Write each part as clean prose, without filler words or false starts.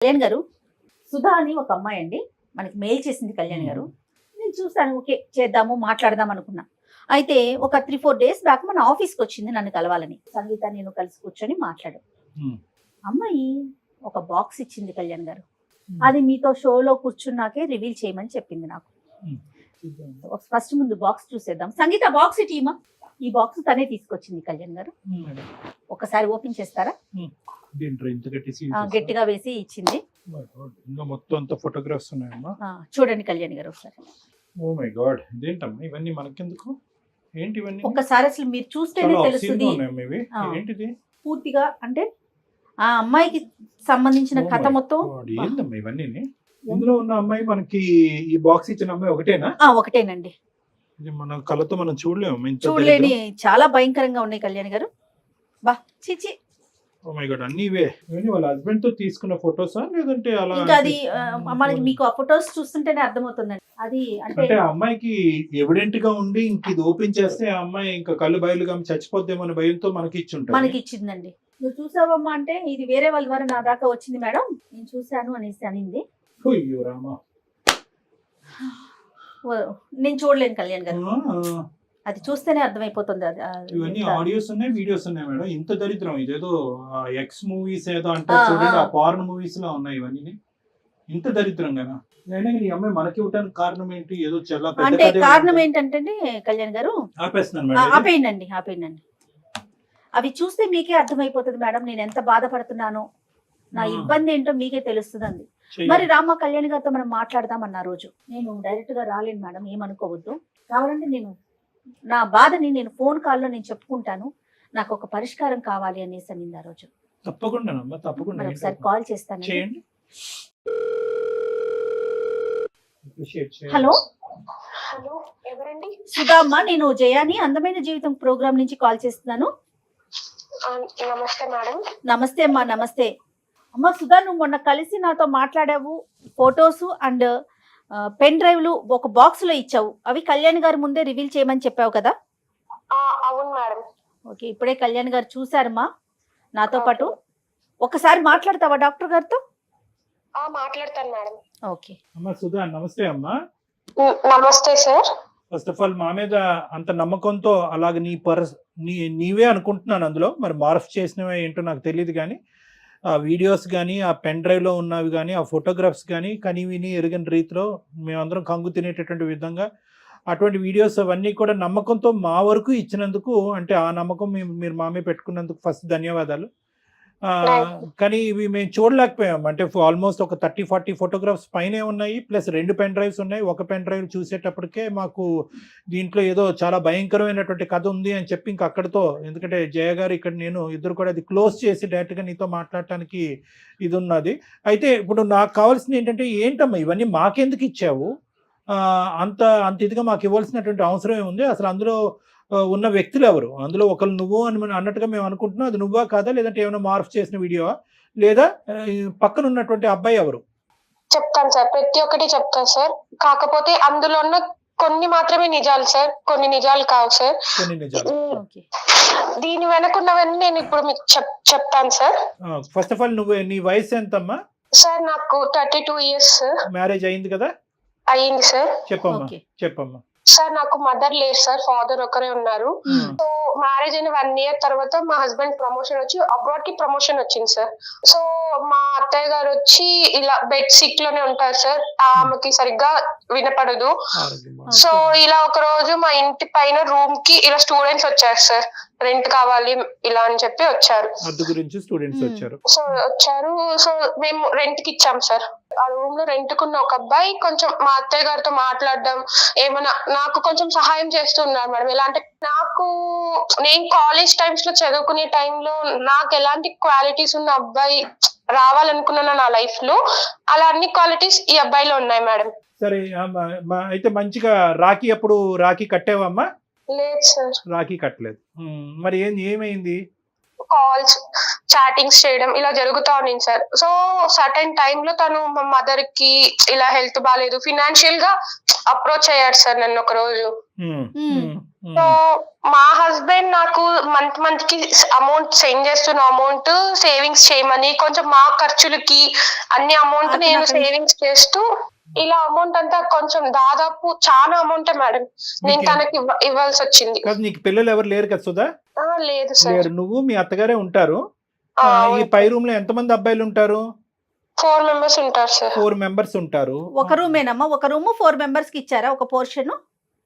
కళ్యాణ్ గారు, సుధా అని ఒక అమ్మాయి అండి మనకి మెయిల్ చేసింది కళ్యాణ్ గారు. నేను చూసాను, ఓకే చేద్దాము మాట్లాడదాం అనుకున్నా. అయితే ఒక 3-4 డేస్ బ్యాక్ మన ఆఫీస్కి వచ్చింది నన్ను కలవాలని. సంగీత నేను కలిసి కూర్చొని మాట్లాడాం. అమ్మాయి ఒక బాక్స్ ఇచ్చింది కళ్యాణ్ గారు. అది మీతో షోలో కూర్చున్నాకే రివీల్ చేయమని చెప్పింది నాకు. ఫస్ట్ ముందు బాక్స్ చూసేద్దాం. సంగీత బాక్స్ ఇటీమా. ఈ బాక్స్ తనే తీసుకొచ్చింది కళ్యాణ్ గారు. ఒకసారి ఓపెన్ చేస్తారా? గట్టిగా వేసి ఇచ్చింది. మొత్తం ఫోటోగ్రాఫ్స్ ఉన్నాయమ్మా. చూడండి కళ్యాణ్ గారు ఒకసారి. ఓ మై గాడ్, ఇదేంటమ్మా ఇవన్నీ మనకెందుకు? ఏంటి ఇవన్నీ? ఒక్కసారి అసలు మీరు చూస్తేనే తెలుస్తుంది. ఏంటిది పూర్తిగా అంటే ఆ అమ్మాయికి సంబంధించిన కథ మొత్తం. ఏంటమ్మా ఇవన్నీ? ఇందులో ఉన్న అమ్మాయి మనకి ఈ బాక్స్ ఇచ్చిన అమ్మాయి ఒకటేనా? ఒకటేనండి. ఇది మన కళ్ళతో మనం చూడలేము. చూడలేని చాలా భయంకరంగా ఉన్నాయి కళ్యాణ్ గారు. బా చిచి. ఓ మై గాడ్, అన్ని ఇవే. ఇవన్నీ వాళ్ళ హస్బెండ్ తో తీసుకున్న ఫోటోసా లేదంటే అలా? ఇంకా అది మనకి మీకు ఆ ఫోటోస్ చూస్తుంటేనే అర్థమవుతుందండి. అది అంటే ఆ అమ్మాయికి ఎవిడెంట్ గా ఉండి ఇంక ఇది ఓపెన్ చేస్తే ఆ అమ్మాయి ఇంకా కళ్ళు బయలుగా చచ్చిపోద్దేమో అనే భయంతో మనకి ఇచ్చుంటారు. మనకి ఇచ్చిందండి. నువ్వు చూసావమ్మా అంటే ఇది వేరే వాళ్ళ ద్వారా నా దాకా వచ్చింది మేడం, నేను చూశాను అనేసి అనింది. అయ్యో రామా, నేను చూడలేను కళ్యాణ్ గారు. అది చూస్తేనే అర్థమైపోతుంది. ఇవన్నీ ఆడియోస్ ఉన్నాయి, వీడియోస్ ఉన్నాయి మేడం. ఇంత దరిద్రం ఇదేదో ఎక్స్ మూవీస్ ఏదో అంటారు చూడండి, ఆ పార్న్ మూవీస్ లా ఉన్నాయి ఇవన్నీ. ఇంత దరిద్రంగా ఈ అమ్మాయి మనకి ఇవ్వడానికి కారణం ఏంటి? ఏదో చాలా అంటే కారణం ఏంటంటే కళ్యాణ్ గారు, ఆపేయండి. అవి చూస్తే మీకే అర్థమైపోతుంది మేడం నేను ఎంత బాధపడుతున్నానో, నా ఇబ్బంది ఏంటో మీకే తెలుస్తుంది. మరి రామ కళ్యాణ్ గారితో మనం మాట్లాడదామన్న రోజు నేను డైరెక్ట్ గా రాలేను మేడం, ఏమనుకోవద్దు. కావాలంటే నేను నా బాధని నేను ఫోన్ కాల్లో నేను చెప్పుకుంటాను, నాకు ఒక పరిష్కారం కావాలి అనేసి అనింది ఆ రోజు. తప్పకుండా ఒకసారి కాల్ చేస్తాను. హలో ఎవరండి? సుధా అమ్మ, నేను జయాని అందమైన జీవితం ప్రోగ్రామ్ నుంచి కాల్ చేస్తున్నాను. నమస్తే మేడం. నమస్తే అమ్మా. నమస్తే అమ్మ. సుధా, నువ్వు మొన్న కలిసి నాతో మాట్లాడావు, ఫొటోస్ అండ్ పెన్ డ్రైవ్లు ఒక బాక్స్ లో ఇచ్చావు. అవి కళ్యాణ్ గారి ముందే రివీల్ చేయమని చెప్పావు కదా? అవును మేడం. ఓకే, ఇప్పుడే కళ్యాణ్ గారు చూసారమ్మా నాతో పాటు. ఒకసారి మాట్లాడతావా డాక్టర్ గారితో? మాట్లాడతాను మేడం. ఓకే అమ్మా. సుధా నమస్తే అమ్మా. నమస్తే సార్. ఫస్ట్ ఆఫ్ ఆల్ మా మీద అంత నమ్మకంతో అలాగే నీవే అనుకుంటున్నాను. అందులో మరి మార్ఫ్ చేసినవే ఏంటో నాకు తెలియదు, కానీ ఆ వీడియోస్ కానీ ఆ పెన్ డ్రైవ్లో ఉన్నవి కానీ ఆ ఫోటోగ్రాఫ్స్ కానీ విని ఎరుగని రీతిలో మేమందరం కంగు తినేటటువంటి విధంగా అటువంటి వీడియోస్ అవన్నీ కూడా నమ్మకంతో మా వరకు ఇచ్చినందుకు, అంటే ఆ నమ్మకం మీరు మా మీద పెట్టుకున్నందుకు ఫస్ట్ ధన్యవాదాలు. కానీ ఇవి మేము చూడలేకపోయాం. అంటే ఆల్మోస్ట్ ఒక 30-40 ఫోటోగ్రాఫ్స్ పైనే ఉన్నాయి, ప్లస్ 2 పెన్ డ్రైవ్స్ ఉన్నాయి. ఒక పెన్ డ్రైవ్ చూసేటప్పటికే మాకు దీంట్లో ఏదో చాలా భయంకరమైనటువంటి కథ ఉంది అని చెప్పి ఇంక అక్కడితో, ఎందుకంటే జయ గారు ఇక్కడ నేను ఇద్దరు కూడా అది క్లోజ్ చేసి డైరెక్ట్గా నీతో మాట్లాడటానికి ఇది ఉన్నది. అయితే ఇప్పుడు నాకు కావాల్సింది ఏంటమ్మా ఇవన్నీ మాకెందుకు ఇచ్చావు? అంత ఇదిగా మాకు ఇవ్వాల్సినటువంటి అవసరం ఏముంది? అసలు అందులో ఉన్న వ్యక్తులు ఎవరు? అందులో ఒకరు నువ్వు అని అన్నట్టుగా మేము అనుకుంటున్నాం. అది నువ్వా కాదా, లేదంటే ఏమైనా మార్పు చేసిన వీడియోవా, లేదా పక్కన ఉన్నటువంటి అబ్బాయి ఎవరు? చెప్తాను సార్, ప్రతి ఒక్కటి చెప్తాను సార్. కాకపోతే అందులో ఉన్న కొన్ని మాత్రమే నిజాలు సార్, కొన్ని నిజాలు కావు సార్. కొన్ని నిజాలు. దీని వెనకున్నవన్నీ నేను ఇప్పుడు మీకు చెప్తాను సార్. ఫస్ట్ ఆఫ్ ఆల్ నీ వయసు ఎంతమ్మా? సార్ నాకు 32 years. మ్యారేజ్ అయింది కదా? అయ్యింది సార్. చెప్పమ్మా. సార్ నాకు మదర్ లేరు సార్, ఫాదర్ ఒకరే ఉన్నారు. సో మ్యారేజ్ అయిన 1 year తర్వాత మా హస్బెండ్ ప్రమోషన్ వచ్చి అబ్రాడ్ కి ప్రమోషన్ వచ్చింది సార్. సో మా అత్తయ్య గారు వచ్చి ఇలా బెడ్ సిక్ లోనే ఉంటారు సార్, ఆమెకి సరిగ్గా వినపడదు. సో ఇలా ఒక రోజు మా ఇంటి పైన రూమ్ కి ఇలా స్టూడెంట్స్ వచ్చారు సార్, రెంట్ కావాలి ఇలా అని చెప్పి వచ్చారు. సో వచ్చారు. సో మేము రెంట్ కి ఇచ్చాం సార్. ఆ రూమ్ లో రెంట్ కున్న ఒక అబ్బాయి కొంచెం మా అత్తయ్య గారితో మాట్లాడడం, ఏమైనా నాకు కొంచెం సహాయం చేస్తున్నారు మేడం. ఎలా అంటే నేను కాలేజ్ టైమ్స్ లో చదువుకునే టైంలో నాకు ఎలాంటి క్వాలిటీస్ ఉన్న అబ్బాయి రావాలనుకున్నాను నా లైఫ్ లో, అలా అన్ని క్వాలిటీస్ ఈ అబ్బాయిలో ఉన్నాయి మేడం. సరే, అయితే మంచిగా రాఖీ కట్టావమ్మా? లేదు సార్, రాఖీ కట్టలేదు. మరి ఏమైంది? కాల్స్ చాటింగ్స్ చేయడం ఇలా జరుగుతా ఉంది సార్. సో సర్టెన్ టైమ్ లో తను మా మదర్ కి ఇలా హెల్త్ బాగాలేదు, ఫినాన్షియల్ గా అప్రోచ్ అయ్యాడు సార్ నన్ను ఒక రోజు. సో మా హస్బెండ్ నాకు మంత్ కి అమౌంట్ సెండ్ చేస్తున్న అమౌంట్ సేవింగ్స్ చేయమని, కొంచెం మా ఖర్చులకి అన్ని అమౌంట్ నేను సేవింగ్స్ చేస్తూ ఇలా అమౌంట్ అంతా కొంచెం దాదాపు చాలా అమౌంట్ మేడం నేను తనకి ఇవ్వాల్సి వచ్చింది. నీకు పిల్లలు ఎవరు లేరు కదా సుధా? లేదు సార్. లేరు, నువ్వు మీ అత్తగారే ఉంటారు. ఈ పై రూమ్ లో ఎంతమంది అబ్బాయిలు ఉంటారు? 4 members ఉంటారు సార్. 4 members ఉంటారు. ఒక రూమేనమ్మా? ఒక రూమ్ 4 members కి ఇచ్చారా ఒక పోర్షన్?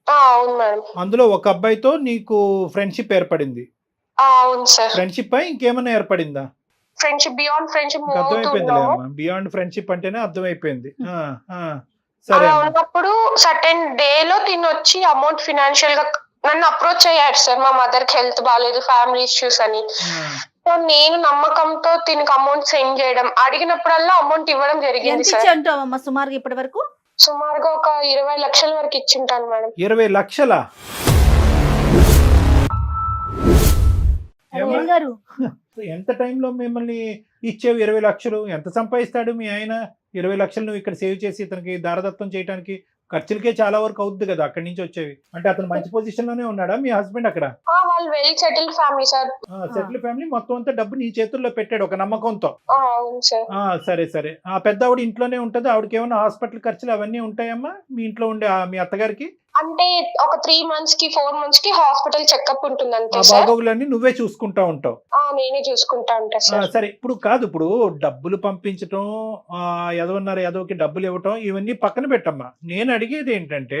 అవును మేడం. అందులో ఒక అబ్బాయితో నీకు ఫ్రెండ్షిప్ ఏర్పడింది? అవును సార్. ఫ్రెండ్షిప్ ఏమైనా ఏర్పడిందా? ఫ్రెండ్షిప్ బియాండ్ ఫ్రెండ్షిప్ అర్థమైపోయింది, బియాండ్ ఫ్రెండ్షిప్ అంటేనే అర్థమైపోయింది. సరే, ఉన్నప్పుడు సర్టెన్ డే లో తిని వచ్చి అమౌంట్ ఫినాన్షియల్ గా నన్ను అప్రోచ్ అయ్యాడు సార్. మా మదర్ కి హెల్త్ బాగాలేదు, ఫ్యామిలీ ఇష్యూస్ అని. సో నేను నమ్మకంతో దీనికి అమౌంట్ సెండ్ చేయడం, అడిగినప్పుడల్లా అమౌంట్ ఇవ్వడం జరిగింది సార్. అంటావమ్మా సుమారుగా ఇప్పటి వరకు? సుమారుగా ఒక 20 లక్షల వరకు ఇచ్చింటాను మేడం. 20 లక్షలా? ఎంత టైంలో మిమ్మల్ని ఇచ్చేవి 20 లక్షలు? ఎంత సంపాదిస్తాడు మీ ఆయన? 20 లక్షలు నువ్వు ఇక్కడ సేవ్ చేసి ఇతనికి దారదత్తం చేయడానికి ఖర్చులకే చాలా వరకు అవుద్ది కదా అక్కడి నుంచి వచ్చేవి. అంటే అతను మంచి పొజిషన్ లోనే ఉన్నాడా మీ హస్బెండ్ అక్కడ? వాళ్ళు well settled family sir. Settle family, మొత్తం అంతా డబ్బు నీ చేతుల్లో పెట్టాడు ఒక నమ్మకంతో. అవును సార్. సరే సరే. ఆ పెద్ద ఆవిడ ఇంట్లోనే ఉంటది, ఆవిడకి ఏమైనా హాస్పిటల్ ఖర్చులు అవన్నీ ఉంటాయమ్మా మీ ఇంట్లో ఉండే మీ అత్తగారికి? అంటే ఒక 3 months కి 4 months కి హాస్పిటల్ చెకప్ ఉంటుంది అంతే సార్. బాగోగులన్నీ నువ్వే చూసుకుంటా ఉంటావు? నేనే చూసుకుంటా ఉంటా సార్. సరే, ఇప్పుడు కాదు, ఇప్పుడు డబ్బులు పంపించటం, ఎదవకి డబ్బులు ఇవ్వటం, ఇవన్నీ పక్కన పెట్టమ్మా. నేను అడిగేది ఏంటంటే,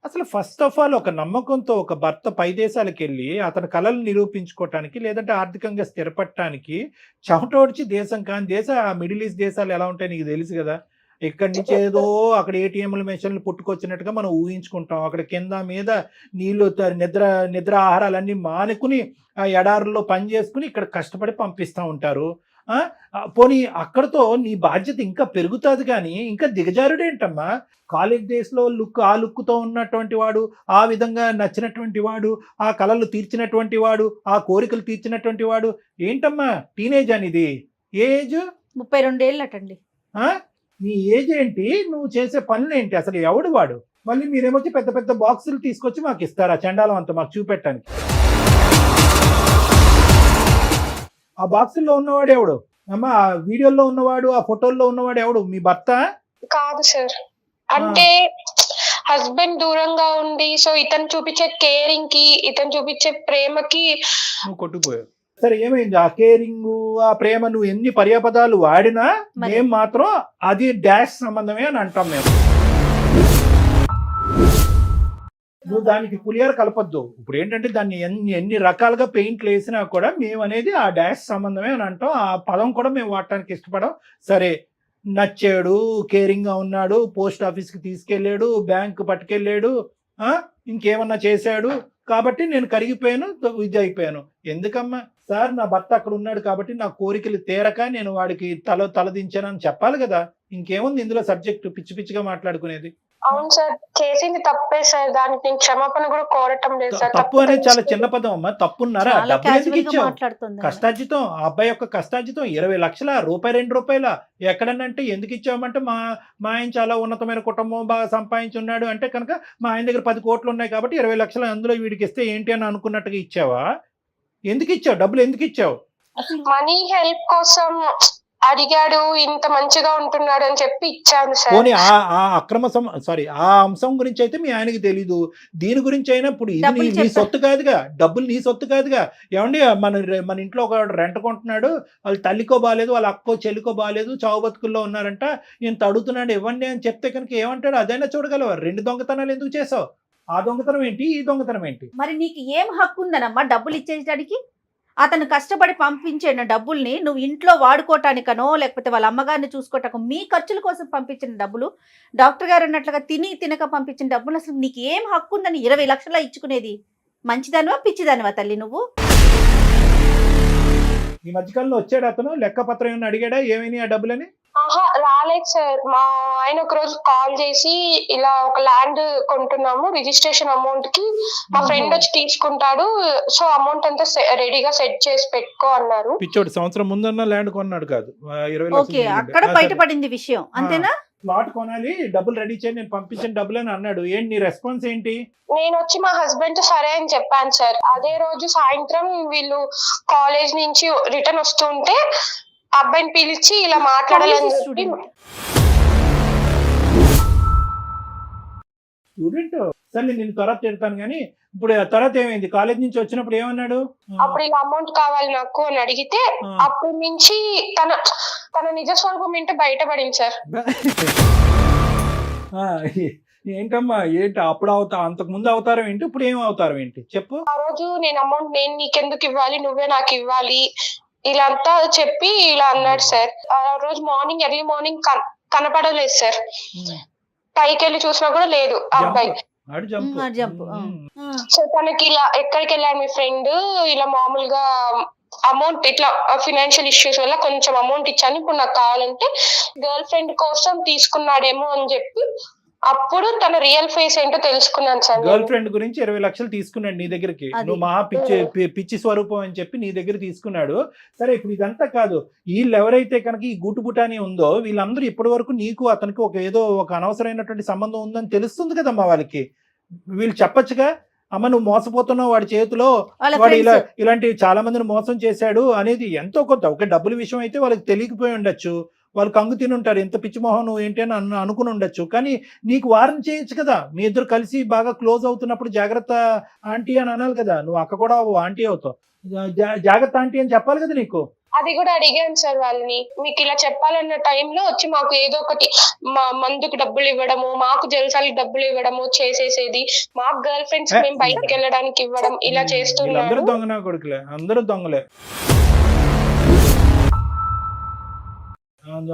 అసలు ఫస్ట్ ఆఫ్ ఆల్ ఒక నమ్మకంతో ఒక భర్త పై దేశాలకు వెళ్ళి అతని కళలు నిరూపించుకోవటానికి, లేదంటే ఆర్థికంగా స్థిరపడటానికి చెమటోడ్చి దేశం కాని దేశం, ఆ మిడిల్ ఈస్ట్ దేశాలు ఎలా ఉంటాయి నీకు తెలుసు కదా. ఇక్కడి నుంచి ఏదో అక్కడ ఏటీఎంల మెషిన్లు పుట్టుకొచ్చినట్టుగా మనం ఊహించుకుంటాం. అక్కడ కింద మీద నీళ్లు, నిద్ర ఆహారాలన్నీ మానుకుని ఆ ఎడారుల్లో పని చేసుకుని ఇక్కడ కష్టపడి పంపిస్తూ ఉంటారు. పోనీ అక్కడతో నీ బాధ్యత ఇంకా పెరుగుతుంది కానీ ఇంకా దిగజారుడేంటమ్మా? కాలేజ్ డేస్లో ఆ లుక్తో ఉన్నటువంటి వాడు, ఆ విధంగా నచ్చినటువంటి వాడు, ఆ కళలు తీర్చినటువంటి వాడు, ఆ కోరికలు తీర్చినటువంటి వాడు ఏంటమ్మా? టీనేజ్ అనేది ఏజ్ 32 ఏళ్ళు అటండి. నీ ఏజ్ ఏంటి? నువ్వు చేసే పనులు ఏంటి? అసలు ఎవడు వాడు? మళ్ళీ మీరేమొచ్చి పెద్ద పెద్ద బాక్సులు తీసుకొచ్చి మాకు ఇస్తారా చండాలం అంతా మాకు చూపెట్టడానికి? ఆ బాక్సుల్లో ఉన్నవాడు ఎవడు అమ్మా? ఆ వీడియోలో ఉన్నవాడు, ఆ ఫోటోల్లో ఉన్నవాడు ఎవడు? మీ భర్త కాదు సార్. అంటే హస్బెండ్ దూరంగా ఉండి, సో ఇతను చూపించే కేరింగ్ కి, ఇతను చూపించే ప్రేమకి నువ్వు కొట్టుకుపోయావు. సరే, ఏమైంది? ఆ కేరింగ్, ఆ ప్రేమ నువ్వు ఎన్ని పర్యాపదాలు వాడినా మేము మాత్రం అది డాష్ సంబంధమే అని అంటాం మేము. నువ్వు దానికి పులియారు కలపొద్దు. ఇప్పుడు ఏంటంటే దాన్ని ఎన్ని రకాలుగా పెయింట్లు వేసినా కూడా మేము అనేది ఆ డాష్ సంబంధమే అని అంటాం. ఆ పదం కూడా మేము వాడటానికి ఇష్టపడం. సరే, నచ్చాడు, కేరింగ్ గా ఉన్నాడు, పోస్ట్ ఆఫీస్కి తీసుకెళ్ళాడు, బ్యాంకు పట్టుకెళ్ళాడు, ఇంకేమన్నా చేశాడు కాబట్టి నేను కరిగిపోయాను, ఇది అయిపోయాను. ఎందుకమ్మా? సార్, నా భర్త అక్కడ ఉన్నాడు కాబట్టి నా కోరికలు తీరక నేను వాడికి తలదించానని చెప్పాలి కదా. ఇంకేముంది ఇందులో సబ్జెక్టు? పిచ్చి పిచ్చిగా మాట్లాడుకునేది. అవును సార్, చేసింది తప్పే సార్. దానికి నేను క్షమాపణ కూడా కోరటం లేదు సార్. తప్పు అనేది చాలా చిన్న పదం అమ్మా. తప్పున్నారా? డబ్బులు ఎందుకు ఇచ్చావు? కష్టార్జితం, ఆ అబ్బాయి యొక్క కష్టార్జితం 20 లక్షల రూపాయి, 2 రూపాయల ఎక్కడనంటే ఎందుకు ఇచ్చామంటే మా ఆయన చాలా ఉన్నతమైన కుటుంబం, బాగా సంపాదించున్నాడు అంటే కనుక మా ఆయన దగ్గర 10 కోట్లు ఉన్నాయి కాబట్టి 20 లక్షలు అందులో వీడికి ఇస్తే ఏంటి అని అనుకున్నట్టుగా ఇచ్చావా? ఎందుకు ఇచ్చావు? డబ్బులు ఎందుకు ఇచ్చావు? మనీ హెల్ప్ కోసం అడిగాడు, ఇంత మంచిగా ఉంటున్నాడు అని చెప్పి ఇచ్చాను సార్. పోనీ ఆ అంశం గురించి అయితే మీ ఆయనకి తెలీదు. దీని గురించి అయినా ఇప్పుడు ఇది నీ సొత్తు కాదుగా, డబ్బులు నీ సొత్తు కాదుగా. ఏమండి, మన ఇంట్లో ఒక రెంట కొంటున్నాడు, వాళ్ళ తల్లికో బాగాలేదు, వాళ్ళ అక్కో చెల్లికో బాగాలేదు, చావు బతుకుల్లో ఉన్నారంట, ఇంత అడుగుతున్నాడు ఇవ్వండి అని చెప్తే కనుక ఏమంటాడు? అదైనా చూడగలవా? 2 దొంగతనాలు ఎందుకు చేసావు? ఆ దొంగతనం ఏంటి, ఈ దొంగతనం ఏంటి? మరి నీకు ఏం హక్కు ఉందనమ్మా డబ్బులు ఇచ్చేయడానికి? అతను కష్టపడి పంపించిన డబ్బుల్ని నువ్వు ఇంట్లో వాడుకోవటానికనో, లేకపోతే వాళ్ళ అమ్మగారిని చూసుకోవటానికో, మీ ఖర్చుల కోసం పంపించిన డబ్బులు, డాక్టర్ గారు అన్నట్లుగా తినక పంపించిన డబ్బులు, అసలు నీకు ఏం హక్కు ఉందని 20 లక్షల ఇచ్చుకునేది? మంచిదానివా పిచ్చిదానివా తల్లి నువ్వు? ఈ మధ్యకాలంలో వచ్చాడు అతను, లెక్కపత్రం ఏమైనా అడిగాడా ఏమైనా ఆ డబ్బులని? రాలేదు సార్. మా ఆయన ఒక రోజు కాల్ చేసి ఇలా ఒక ల్యాండ్ కొంటున్నాము, రిజిస్ట్రేషన్ అమౌంట్ కి మా ఫ్రెండ్ వచ్చి తీసుకుంటాడు, సో అమౌంట్ అంతా రెడీగా సెట్ చేసి పెట్టుకో అన్నారు. పిచ్చోడు సంవత్సరం ముందన్న ల్యాండ్ కొన్నాడు కాదు 20 లక్షలు. అక్కడ బయటపడింది విషయం అంతేనా? ప్లాట్ కొనాలి, డబ్బులు రెడీ చేయండి, నేను పంపించిన డబ్బులు అని అన్నాడు. ఏంటి నీ రెస్పాన్స్ ఏంటి? నేను వచ్చి మా హస్బెండ్ తో సరే అని చెప్పాను సార్. అదే రోజు సాయంత్రం వీళ్ళు కాలేజ్ నుంచి రిటర్న్ వస్తుంటే అబ్బాయిని పిలిచి ఇలా మాట్లాడాలని చెప్పి స్టూడెంట్ స్టూడెంట్ సరే నేను తర్వాత తిడతాను కానీ ఇప్పుడు తర్వాత ఏమైంది? కాలేజ్ నుంచి వచ్చినప్పుడు ఏమన్నాడు? అప్పుడు ఇలా అమౌంట్ కావాలి నాకు అని అడిగితే అప్పటి నుంచి తన తన నిజ స్వరూపం ఏంటో బయటపడింది సార్. ఆ, ఏంటమ్మా ఏంటి అప్పుడు అంతకు ముందు అవతారం ఏంటి, ఇప్పుడు ఏం అవతారం ఏంటి చెప్పు. ఆ రోజు నేను అమౌంట్ నేను నీకెందుకు ఇవ్వాలి, నువ్వే నాకు ఇవ్వాలి ఇలా అంతా చెప్పి ఇలా అన్నాడు సార్. ఆ రోజు మార్నింగ్ ఎర్లీ మార్నింగ్ కనపడలేదు సార్. పైకి వెళ్ళి చూసినా కూడా లేదు ఆ అబ్బాయి. జంప్ సో తనకి ఇలా ఎక్కడికి వెళ్ళాడు మీ ఫ్రెండ్ ఇలా మామూలుగా అమౌంట్ ఇట్లా ఫినాన్షియల్ ఇష్యూస్ వల్ల కొంచెం అమౌంట్ ఇచ్చాను, ఇప్పుడు నాకు కావాలంటే గర్ల్ ఫ్రెండ్ కోసం తీసుకున్నాడేమో అని చెప్పి అప్పుడు తన రియల్ ఫేస్ ఏంటో తెలుసుకున్నాను సార్. గర్ల్ ఫ్రెండ్ గురించి 20 లక్షలు తీసుకున్నాడు నీ దగ్గరికి, నువ్వు మహా పిచ్చి స్వరూపం అని చెప్పి నీ దగ్గర తీసుకున్నాడు. సరే ఇప్పుడు ఇదంతా కాదు, వీళ్ళు ఎవరైతే కనుక ఈ గుటుబుటాని ఉందో వీళ్ళందరూ ఇప్పటి వరకు నీకు అతనికి ఏదో ఒక అనవసరమైనటువంటి సంబంధం ఉందని తెలుస్తుంది కదమ్మా వాళ్ళకి. వీళ్ళు చెప్పొచ్చుగా, అమ్మ నువ్వు మోసపోతున్నావు, వాడి చేతిలో వాడు ఇలాంటి చాలా మందిని మోసం చేశాడు అనేది ఎంతో కొంత. ఒక డబ్బుల విషయం అయితే వాళ్ళకి తెలియకపోయి ఉండొచ్చు, వాళ్ళు కంగు తిని ఉంటారు, ఎంత పిచ్చి మొహం నువ్వు ఏంటి అని అనుకుని ఉండొచ్చు. కానీ నీకు వారం చేయొచ్చు కదా, మీ ఇద్దరు కలిసి బాగా క్లోజ్ అవుతున్నప్పుడు జాగ్రత్త ఆంటీ అని అనాలి కదా. నువ్వు అక్క కూడా ఆంటీ అవుతావు, జాగ్రత్త ఆంటీ అని చెప్పాలి కదా నీకు. అది కూడా అడిగాను సార్ వాళ్ళని, మీకు ఇలా చెప్పాలన్న టైంలో వచ్చి మాకు ఏదో ఒకటి మా మందుకు డబ్బులు ఇవ్వడము, మాకు జల్సాలకి డబ్బులు ఇవ్వడము చేసేసేది, మాకు గర్ల్ ఫ్రెండ్స్ మేము బయటకు వెళ్ళడానికి ఇవ్వడం ఇలా చేస్తున్నారు. అందరూ దొంగనా కొడుకులే, అందరూ దొంగలే.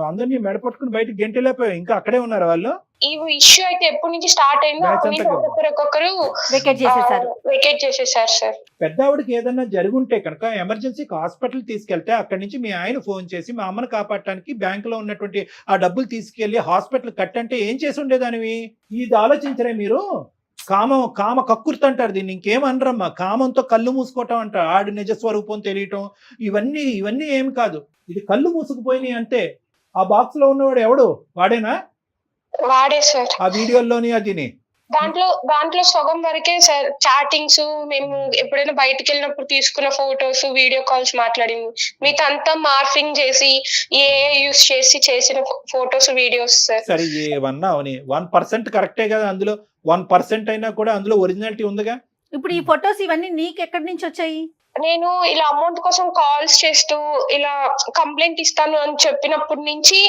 అందరినీ మెడపట్టుకుని బయటకు గెంటలేకపోయావు, ఇంకా అక్కడే ఉన్నారు వాళ్ళు. ఈ ఇష్యూ అయితే ఎప్పటి నుంచి స్టార్ట్ అయిందో ఒక్కొక్కరు వెకేట్ చేసేసారు సార్. పెద్ద ఆవిడకి ఏదన్నా జరుగుంటే కనుక ఎమర్జెన్సీకి హాస్పిటల్ తీసుకెళ్తే అక్కడి నుంచి మీ ఆయన ఫోన్ చేసి మా అమ్మను కాపాడటానికి బ్యాంకులో ఉన్నటువంటి ఆ డబ్బులు తీసుకెళ్లి హాస్పిటల్ కట్టంటే ఏం చేసి ఉండేదానివి? ఇది ఆలోచించరే మీరు? కామ కక్కుర్తి అంటారు దీన్ని, ఇంకేమనరమ్మా. కామంతో కళ్ళు మూసుకోవటం అంటారు, ఆడి నిజస్వరూపం తెలియటం, ఇవన్నీ ఏం కాదు. ఇది కళ్ళు మూసుకుపోయినాయి అంతే. ఆ బాక్స్ లో ఉన్నవాడు ఎవడు? వాడేనా? వాడే సార్. ఆ వీడియోలోని అదిని దాంట్లో సగం వరకే సార్ చాటింగ్స్, మేము ఎప్పుడైనా బయటకు వెళ్ళినప్పుడు తీసుకున్న ఫొటోస్, వీడియో కాల్స్ మాట్లాడింది. మిగతా అంతా మార్ఫింగ్ చేసి యూస్ చేసి చేసిన ఫొటోస్ వీడియోస్ సార్. సరే ఏమన్నా 1% కరెక్టే కదా, అందులో 1% అయినా కూడా అందులో ఒరిజినాలిటీ ఉందిగా. ఇప్పుడు ఈ ఫొటోస్ ఇవన్నీ నీకు ఎక్కడి నుంచి వచ్చాయి? నేను ఇలా అమౌంట్ కోసం కాల్స్ చేస్తూ ఇలా కంప్లైంట్ ఇస్తాను అని చెప్పినప్పటి నుంచి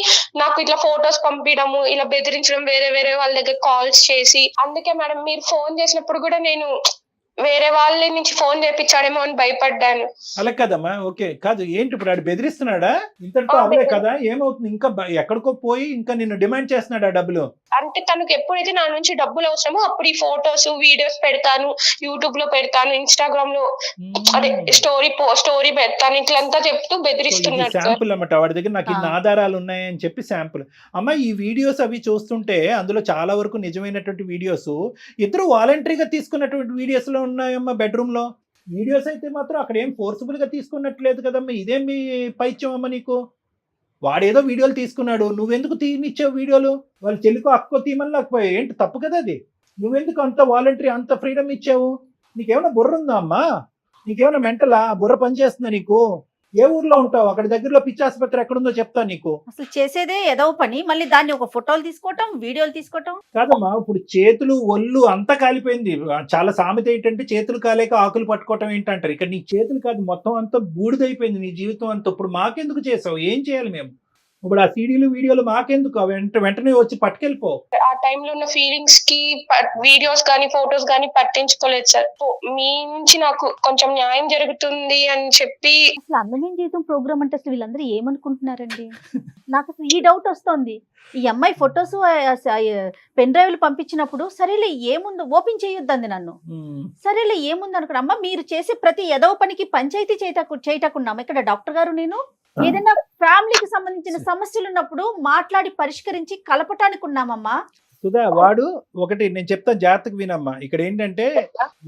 నాకు ఇట్లా ఫొటోస్ పంపించడము, ఇలా బెదిరించడం, వేరే వాళ్ళ దగ్గర కాల్స్ చేసి. అందుకే మేడం మీరు ఫోన్ చేసినప్పుడు కూడా నేను వేరే వాళ్ళ నుంచి ఫోన్ చేపించాడేమో అని భయపడ్డాను. అలా కదమ్మా, ఓకే కాదు. ఏంటి ఇప్పుడు ఆడు బెదిరిస్తున్నాడా? ఇంతటితో అవలే కదా, ఏమవుతుంది? ఇంకా ఎక్కడికో పోయి ఇంకా నిన్ను డిమాండ్ చేస్తున్నాడు ఆ డబ్బులు. అంటే తనకు ఎప్పుడైతే నా నుంచి డబ్బులు అవసరమో అప్పుడు ఈ ఫొటోస్ వీడియోస్ పెడతాను, యూట్యూబ్ లో పెడతాను, ఇన్స్టాగ్రామ్ లో అదే స్టోరీ పెడతాను, ఇట్లంతా చెప్తూ బెదిరిస్తున్నాడు. శాంపుల్ అన్నమాట, వాడి దగ్గర నాకు ఇన్ని ఆధారాలు ఉన్నాయని చెప్పి శాంపుల్. అమ్మ ఈ వీడియోస్ అవి చూస్తుంటే అందులో చాలా వరకు నిజమైనటువంటి వీడియోస్, ఇద్దరు వాలంటరీగా తీసుకున్నటువంటి వీడియోస్ లో ఉన్నాయమ్మా. బెడ్రూమ్ లో వీడియోస్ అయితే మాత్రం అక్కడ ఏం ఫోర్స్ఫుల్ గా తీసుకున్నట్లేదు కదమ్మా. ఇదేం మీ పైత్యం అమ్మ నీకు? వాడేదో వీడియోలు తీసుకున్నాడు, నువ్వెందుకు తీనిచ్చావు వీడియోలు? వాళ్ళ చెల్లికో అక్కో తీమని లేకపోయావు, ఏంటి తప్పు కదా అది? నువ్వెందుకు అంత వాలంటరీ అంత ఫ్రీడమ్ ఇచ్చావు? నీకేమైనా బుర్ర ఉందా అమ్మా? నీకేమైనా మెంటలా? బుర్ర పనిచేస్తుందా నీకు? ఏ ఊర్లో ఉంటావు? అక్కడ దగ్గరలో పిచ్చి ఆసుపత్రి ఎక్కడుందో చెప్తా నీకు. అసలు చేసేదే ఏదో పని, మళ్ళీ దాన్ని ఒక ఫోటోలు తీసుకోవటం, వీడియోలు తీసుకోవటం కాదమ్మా. ఇప్పుడు చేతులు ఒళ్ళు అంతా కాలిపోయింది. చాలా సామెత ఏంటంటే చేతులు కాలేక ఆకులు పట్టుకోవటం ఏంటంటారు. ఇక్కడ నీ చేతులు కాదు, మొత్తం అంతా బూడిదైపోయింది నీ జీవితం అంతా. ఇప్పుడు మాకెందుకు చేసావు? ఏం చేయాలి మేము? ఇప్పుడు ఆ సీడీలు వీడియోలు మాకెందుకు? వెంటనే వచ్చి పట్టుకెళ్ళిపో. ఆ టైంలో ఉన్న ఫీలింగ్స్ కి వీడియోస్ గానీ ఫొటోస్ గానీ పట్టించుకోలేదు సార్. మీ నుంచి నాకు కొంచెం న్యాయం జరుగుతుంది అని చెప్పి. అసలు అందమైన జీవితం ప్రోగ్రామ్ అంటే అసలు వీళ్ళందరూ ఏమనుకుంటున్నారండి? నాకు అసలు ఈ డౌట్ వస్తుంది. ఈ అమ్మాయి ఫొటోస్ పెన్ డ్రైవ్లు పంపించినప్పుడు సరేలే ఏముందో ఓపెన్ చేయొద్దంది నన్ను. సరేలే ఏముంది అనుకున్నా. అమ్మ మీరు చేసే ప్రతి ఎదవ పనికి పంచాయతీ చేయటకున్నాం ఇక్కడ డాక్టర్ గారు. నేను ఏదైనా ఫ్యామిలీకి సంబంధించిన సమస్యలు ఉన్నప్పుడు మాట్లాడి పరిష్కరించి కలపటానికి ఉన్నామమ్మా. సుధా, వాడు ఒకటి నేను చెప్తా, జాగ్రత్తగా వినమ్మా. ఇక్కడ ఏంటంటే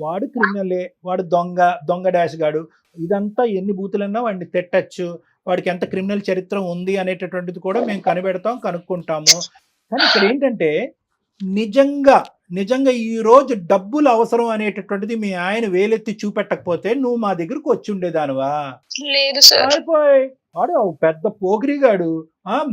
వాడు క్రిమినలే, వాడు దొంగ డాష్ గాడు. ఇదంతా ఎన్ని బూతులన్నా వాడిని తిట్టచ్చు, వాడికి ఎంత క్రిమినల్ చరిత్ర ఉంది అనేటటువంటిది కూడా మేము కనిపెడతాం, కనుక్కుంటాము. కానీ ఇక్కడ ఏంటంటే నిజంగా ఈ రోజు డబ్బులు అవసరం అనేటటువంటిది మీ ఆయన వేలెత్తి చూపెట్టకపోతే నువ్వు మా దగ్గరకు వచ్చి ఉండేదానివా? లేదు సార్. అయిపోయి వాడు ఒక పెద్ద పోకిరిగాడు.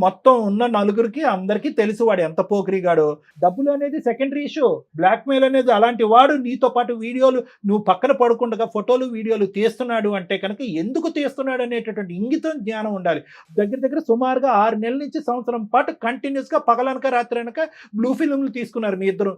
మొత్తం ఉన్న నలుగురికి అందరికీ తెలుసు వాడు ఎంత పోకిరిగాడు. డబ్బులు అనేది సెకండరీ ఇష్యూ. బ్లాక్మెయిల్ అనేది అలాంటి వాడు నీతో పాటు వీడియోలు నువ్వు పక్కన పడుకుండగా ఫోటోలు వీడియోలు తీస్తున్నాడు అంటే కనుక ఎందుకు తీస్తున్నాడు అనేటటువంటి ఇంగితం జ్ఞానం ఉండాలి. దగ్గర సుమారుగా 6 నెలల నుంచి సంవత్సరం పాటు కంటిన్యూస్గా పగలనక రాత్రి అనక బ్లూ ఫిల్మ్లు తీసుకున్నారు మీ ఇద్దరు.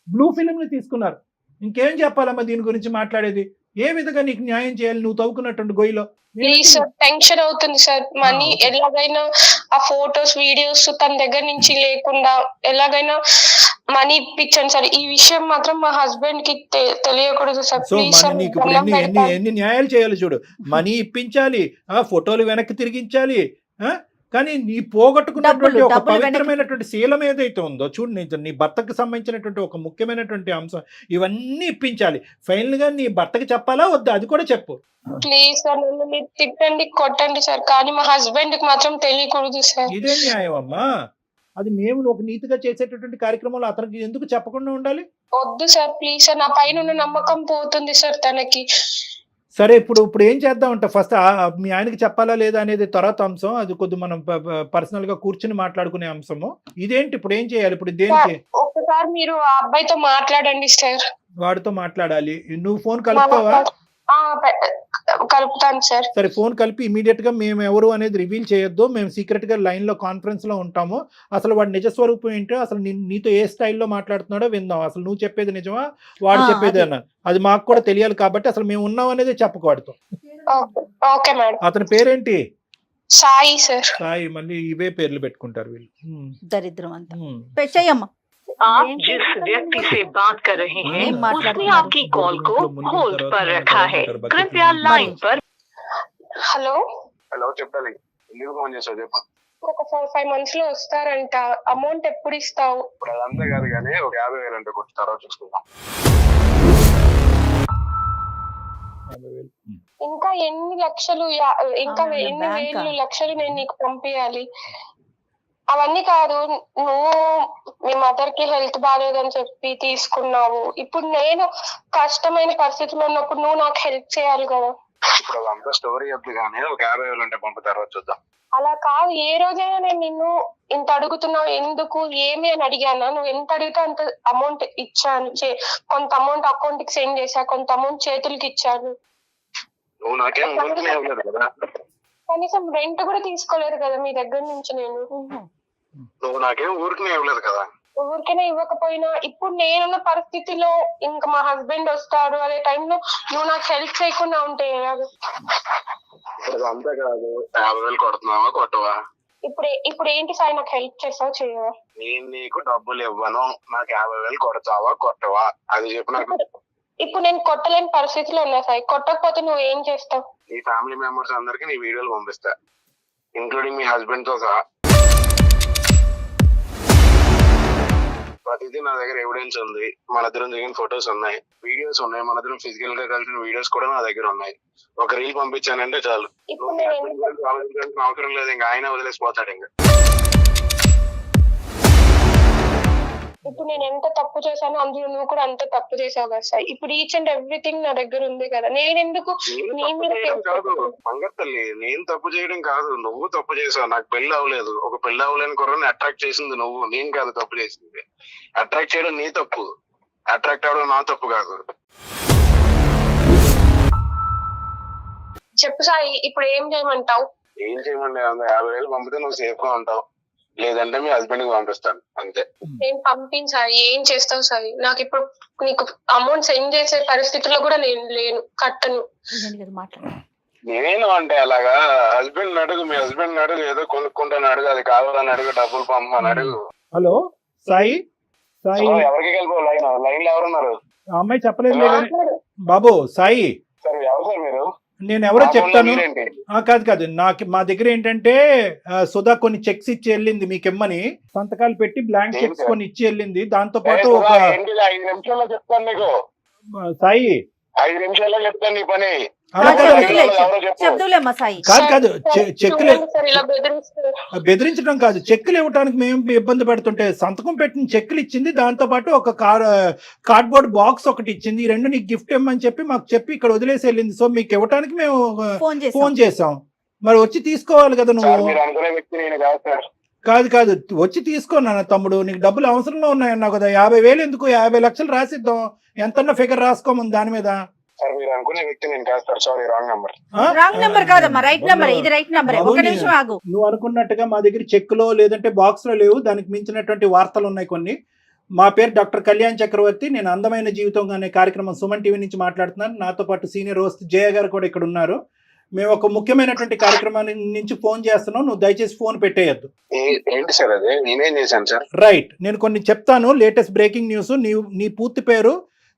బ్లూ ఫిల్మ్లు తీసుకున్నారు. ఇంకేం చెప్పాలమ్మా దీని గురించి మాట్లాడేది? ఏ విధంగా నీకు న్యాయం చేయాలి నువ్వు తవ్వుకున్నటువంటి గొయ్యిలో? ప్లీజ్ సార్, టెన్షన్ అవుతుంది సార్. మనీ ఎలాగైనా ఆ ఫోటోస్ వీడియోస్ తన దగ్గర నుంచి లేకుండా ఎలాగైనా మనీ ఇప్పించండి సార్. ఈ విషయం మాత్రం మా హస్బెండ్ కి తెలియకూడదు సార్. So please sir. నీకు ఇప్పుడు ఎన్ని న్యాయాలు చేయాలి చూడు. మనీ ఇప్పించాలి, ఫోటోలు వెనక్కి తిరిగించాలి, కానీ నీ పోగొట్టుకున్నటువంటి ఒక పవిత్రమైనటువంటి శీలం ఏదైతే ఉందో చూడు, నీ భర్తకు సంబంధించినటువంటి ఒక ముఖ్యమైనటువంటి అంశం, ఇవన్నీ ఇప్పించాలి. ఫైనల్ గా నీ భర్తకి చెప్పాలా వద్దా అది కూడా చెప్పు. ప్లీజ్ సార్, నన్ను మీరు తిట్టండి కొట్టండి సార్, కానీ మా హస్బెండ్ కి మాత్రం తెలియకూడదు సార్. ఇదే న్యాయం అమ్మా. అది మేము ఒక నీతిగా చేసేటటువంటి కార్యక్రమంలో అతనికి ఎందుకు చెప్పకుండా ఉండాలి? వద్దు సార్, ప్లీజ్ సార్. నా పైన ఉన్న నమ్మకం పోతుంది సార్ తనకి. సరే ఇప్పుడు ఏం చేద్దామంట? ఫస్ట్ మీ ఆయనకి చెప్పాలా లేదా అనేది తర్వాత అంశం. అది కొద్ది మనం పర్సనల్ గా కూర్చుని మాట్లాడుకునే అంశము. ఇదేంటి ఇప్పుడు ఏం చేయాలి? ఇప్పుడు దేనికి? ఒక్కసారి మీరు ఆ అబ్బాయితో మాట్లాడండి సార్. వాడితో మాట్లాడాలి. నువ్వు ఫోన్ కలుపుతావా? కలుపుతాను సార్. సరే, ఫోన్ కలిపి ఇమీడియట్ గా మేము ఎవరు అనేది రివీల్ చేయొద్దు. మేము సీక్రెట్ గా లైన్ లో కాన్ఫరెన్స్ లో ఉంటాము. అసలు వాడి నిజ స్వరూపం ఏంటో, అసలు నీతో ఏ స్టైల్లో మాట్లాడుతున్నాడో విందాం. అసలు నువ్వు చెప్పేది నిజమా వాడు చెప్పేది అన్న అది మాకు కూడా తెలియాలి. కాబట్టి అసలు మేము ఉన్నాం అనేది చెప్పకూడదు. Okay madam. అతని పేరేంటి? సాయి సార్. సాయి. మళ్ళీ ఇవే పేర్లు పెట్టుకుంటారు వీళ్ళు. దరిద్రం అంతా. పెట్టేయమ్మా. आप जिस व्यक्ति से बात कर रहे हैं उसने आपकी कॉल को होल्ड पर रखा है, कृपया लाइन पर। హలో హలో చెప్పాలి. ఎందుకు ఫోన్ చేసావు చెప్పు. ఒక 4-5 months లో వస్తారంట. అమౌంట్ ఎప్పుడు ఇస్తావు? ఇప్పుడు అదంతా కాదు కానీ ఒక 50,000 అంటే కొట్టి తర్వాత చూసుకుందాం. ఇంకా ఎన్ని లక్షలు ఇంకా ఎన్ని వేలు లక్షలు నేను నీకు పంపించాలి? అవన్నీ కాదు, నువ్వు మీ మదర్ కి హెల్త్ బాగాలేదని చెప్పి తీసుకున్నావు. ఇప్పుడు నేను కష్టమైన పరిస్థితిలో ఉన్నప్పుడు నువ్వు నాకు హెల్ప్ చేయాలి కదా. ఇప్పుడు అదంతా స్టోరీ వద్దు కానీ ఒక 50,000 అంటే పంపు తర్వాత చూద్దాం. అలా కాదు, ఏ రోజైనా నేను నిన్ను ఇంత అడుగుతున్నావు ఎందుకు ఏమి అని అడిగానా? నువ్వు ఎంత అడిగితే అంత అమౌంట్ ఇచ్చాను. కొంత అమౌంట్ అకౌంట్ కి సెండ్ చేశా, కొంత అమౌంట్ చేతులకి ఇచ్చాను. నువ్వు నాకేం ఊరికనే ఇవ్వలేదు కదా. కనీసం రెంట్ కూడా తీసుకోలేదు కదా మీ దగ్గర నుంచి నేను. నువ్వు నాకేం ఊరికనే ఇవ్వలేదు కదా. ఊరికనే ఇవ్వకపోయినా ఇప్పుడు నేనున్న పరిస్థితిలో ఇంకా మా హస్బెండ్ వస్తాడు అనే టైంలో నువ్వు నాకు హెల్ప్ చేయకుండా ఉంటే ఎలాగ? ఇప్పుడు అంతా కాదు, 50,000 కొడుతున్నావా కొట్టవా? ఇప్పుడు ఏంటి సాయి, నాకు హెల్ప్ చేస్తావా చేయవా? నేను నీకు డబ్బులు ఇవ్వను, నాకు 50,000 కొడతావా కొట్టవా అది చెప్పు నాకు. ఇప్పుడు నేను కొట్టలేని పరిస్థితిలో ఉన్నా సాయి. కొట్టకపోతే నువ్వు ఏం చేస్తావు? నీ ఫ్యామిలీ మెంబర్స్ అందరికి నీ వీడియోలు పంపిస్తా, ఇంక్లూడింగ్ మీ హస్బెండ్ తో సహా. ప్రతిదీ నా దగ్గర ఎవిడెన్స్ ఉంది. మన ఇద్దరం దిగిన ఫొటోస్ ఉన్నాయి, వీడియోస్ ఉన్నాయి, మన ఇద్దరం ఫిజికల్ గా కలిసిన వీడియోస్ కూడా నా దగ్గర ఉన్నాయి. ఒక రీల్ పంపించానంటే చాలు. ఆలోచించాల్సిన అవసరం లేదు, ఇంకా ఆయన వదిలేసిపోతాడు. ఇంకా ఇప్పుడు నేను ఎంత తప్పు చేశానో అందులో నువ్వు కూడా అంత తప్పు చేసావు కదా సార్. ఇప్పుడు ఈచ్ అండ్ ఎవ్రీథింగ్ నా దగ్గర ఉంది కదా. నేను ఎందుకు కాదు మంగత్తల్లి, నేను తప్పు చేయడం కాదు, నువ్వు తప్పు చేసావు. నాకు పెళ్లి అవ్వలేదు, ఒక పెళ్లి అవ్వలేని కుర్రని అట్రాక్ట్ చేసింది నువ్వు, నేను కాదు తప్పు చేసింది. అట్రాక్ట్ చేయడం నీ తప్పు, అట్రాక్ట్ అవ్వడం నా తప్పు కాదు. చెప్పు సాయి, ఇప్పుడు ఏం చేయమంటావు? ఏం చేయమండి, 50,000 పంపితే నువ్వు సేఫ్ గా ఉంటావు, లేదంటే మీ హస్బెండ్ కి పంపిస్తాను అంతే. నేను పంపించాలి, ఏం చేస్తావు సాయి? నాకు ఇప్పుడు నీకు అమౌంట్ సెండ్ చేసే పరిస్థితిలో కూడా నేను లేను, కట్టను. నేను అంటే అలాగా హస్బెండ్ అడుగు, మీ హస్బెండ్ అడుగు, ఏదో కొనుక్కుంటాను అడుగు, అది కావాలని అడుగు, డబ్బులు పంపమని అడుగు. హలో సాయి. ఎవరికి వెళ్ళిపో లైన్ లో ఎవరున్నారు? అమ్మాయి చెప్పలేదు బాబు. సాయి సరే, ఎవరు సార్ మీరు? నేను ఎవరో చెప్తాను. కాదు నాకు మా దగ్గర ఏంటంటే సుధా కొన్ని చెక్స్ ఇచ్చి వెళ్ళింది మీకెమ్మని, సంతకాలు పెట్టి బ్లాంక్ చెక్స్ కొన్ని ఇచ్చి వెళ్ళింది. దాంతో పాటు ఒక 5 నిమిషాల్లో చెప్తాను నీకు సాయి. 5 నిమిషాల్లో చెప్తాను నీ పని. అలా కాదు, చెప్తులే, ఎవరో చెప్పు. చెప్దులేమ్మా సాయి. కాదు చెక్కులు చూడండి సార్ ఇలా బెదిరిస్తారు. బెదిరించడం కాదు, చెక్కులు ఇవ్వడానికి మేము ఇబ్బంది పెడుతుంటే సంతకం పెట్టిన చెక్కులు ఇచ్చింది, దాంతో పాటు ఒక కార్డ్బోర్డ్ బాక్స్ ఒకటి ఇచ్చింది. ఈ రెండు నీకు గిఫ్ట్ ఇవ్వమని చెప్పి మాకు చెప్పి ఇక్కడ వదిలేసి వెళ్ళింది. సో మీకు ఇవ్వడానికి మేము ఫోన్ చేసాం. మరి వచ్చి తీసుకోవాలి కదా సార్ నువ్వు. మీరు అనుకునే వ్యక్తి నేను కాదు సార్. కాదు వచ్చి తీసుకోనా తమ్ముడు, నీకు డబ్బులు అవసరంలో ఉన్నాయన్నావు కదా. 50,000 ఎందుకు, 50 లక్షలు రాసిద్దాం, ఎంతన్నా ఫిగర్ రాసుకోమని దాని మీద. సార్ మీరు అనుకునే వ్యక్తి నేను కాదు sir. Sorry, wrong number. Wrong number కాదమ్మా, రైట్ నెంబర్. ఇది రైట్ నెంబర్. ఒక నిమిషం ఆగు. నువ్వు అనుకున్నట్టుగా మా దగ్గర చెక్కులో లేదంటే బాక్స్ లో లేవు, దానికి మించినటువంటి వార్తలు ఉన్నాయి కొన్ని. మా పేరు డాక్టర్ కళ్యాణ్ చక్రవర్తి. నేను అందమైన జీవితం అనే కార్యక్రమం సుమన్ టీవీ నుంచి మాట్లాడుతున్నాను. నాతో పాటు సీనియర్ హోస్ట్ జయ గారు కూడా ఇక్కడ ఉన్నారు. మేము ఒక ముఖ్యమైనటువంటి కార్యక్రమాన్ని నుంచి ఫోన్ చేస్తున్నాం, నువ్వు దయచేసి ఫోన్ పెట్టేయద్దు. ఏంటి సార్ అది? నేనేం చేశాను సార్? రైట్, నేను కొన్ని చెప్తాను. Latest breaking news. నీ పూర్తి పేరు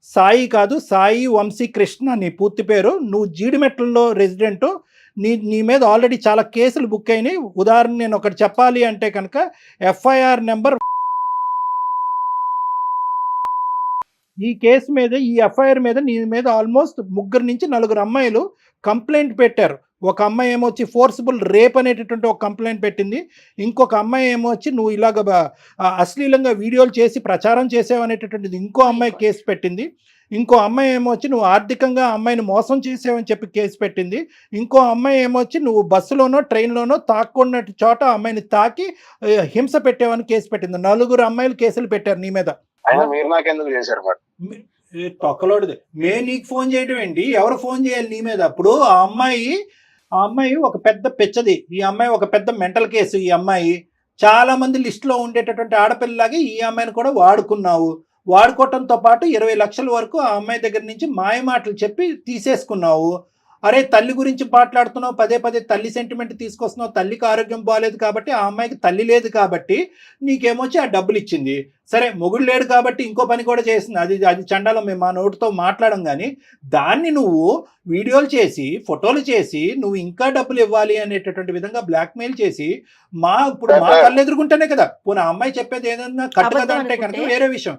సాయి కాదు, సాయి వంశీ కృష్ణ నీ పూర్తి పేరు. నువ్వు జీడిమెట్లలో రెసిడెంట్. నీ మీద ఆల్రెడీ చాలా కేసులు బుక్ అయినాయి. ఉదాహరణ నేను ఒకటి చెప్పాలి అంటే కనుక ఎఫ్ఐఆర్ నెంబర్, ఈ కేసు మీద, ఈ ఎఫ్ఐఆర్ మీద నీ మీద ఆల్మోస్ట్ 3 నుంచి 4 అమ్మాయిలు కంప్లైంట్ పెట్టారు. ఒక అమ్మాయి ఏమొచ్చి ఫోర్సిబుల్ రేప్ అనేటటువంటి ఒక కంప్లైంట్ పెట్టింది. ఇంకొక అమ్మాయి ఏమొచ్చి నువ్వు ఇలాగ అశ్లీలంగా వీడియోలు చేసి ప్రచారం చేసావు అనేటటువంటిది ఇంకో అమ్మాయి కేసు పెట్టింది. ఇంకో అమ్మాయి ఏమొచ్చి నువ్వు ఆర్థికంగా అమ్మాయిని మోసం చేసావని చెప్పి కేసు పెట్టింది. ఇంకో అమ్మాయి ఏమొచ్చి నువ్వు బస్సులోనో ట్రైన్లోనో తాక్కున్న చోట అమ్మాయిని తాకి హింస పెట్టావని కేసు పెట్టింది. 4 అమ్మాయిలు కేసులు పెట్టారు నీ మీద. అయినా మీరు నాకెందుకు చేశారు మరి? తొక్కలోడిది. నీకు ఫోన్ చేయడం ఏంటి? ఎవరు ఫోన్ చేయాలి నీ మీద? అప్పుడు ఆ అమ్మాయి ఒక పెద్ద పిచ్చది. ఈ అమ్మాయి ఒక పెద్ద మెంటల్ కేసు. ఈ అమ్మాయి చాలా మంది లిస్టులో ఉండేటటువంటి ఆడపిల్లలాగే ఈ అమ్మాయిని కూడా వాడుకున్నావు. వాడుకోవటంతో పాటు 20 లక్షల వరకు ఆ అమ్మాయి దగ్గర నుంచి మాయ మాటలు చెప్పి తీసేసుకున్నావు. అరే తల్లి గురించి మాట్లాడుతున్నావు, పదే తల్లి సెంటిమెంట్ తీసుకొస్తున్నావు. తల్లికి ఆరోగ్యం బాగాలేదు కాబట్టి, ఆ అమ్మాయికి తల్లి లేదు కాబట్టి నీకేమొచ్చి ఆ డబ్బులు ఇచ్చింది. సరే మొగుడు లేడు కాబట్టి ఇంకో పని కూడా చేసింది. అది చండాలం, మేము మా నోటితో మాట్లాడం. కానీ దాన్ని నువ్వు వీడియోలు చేసి ఫోటోలు చేసి నువ్వు ఇంకా డబ్బులు ఇవ్వాలి అనేటటువంటి విధంగా బ్లాక్మెయిల్ చేసి ఇప్పుడు మా కళ్ళు ఎదుర్కొంటేనే కదా. పోనీ ఆ అమ్మాయి చెప్పేది ఏదన్నా కట్టు కదా అంటే కనుక వేరే విషయం.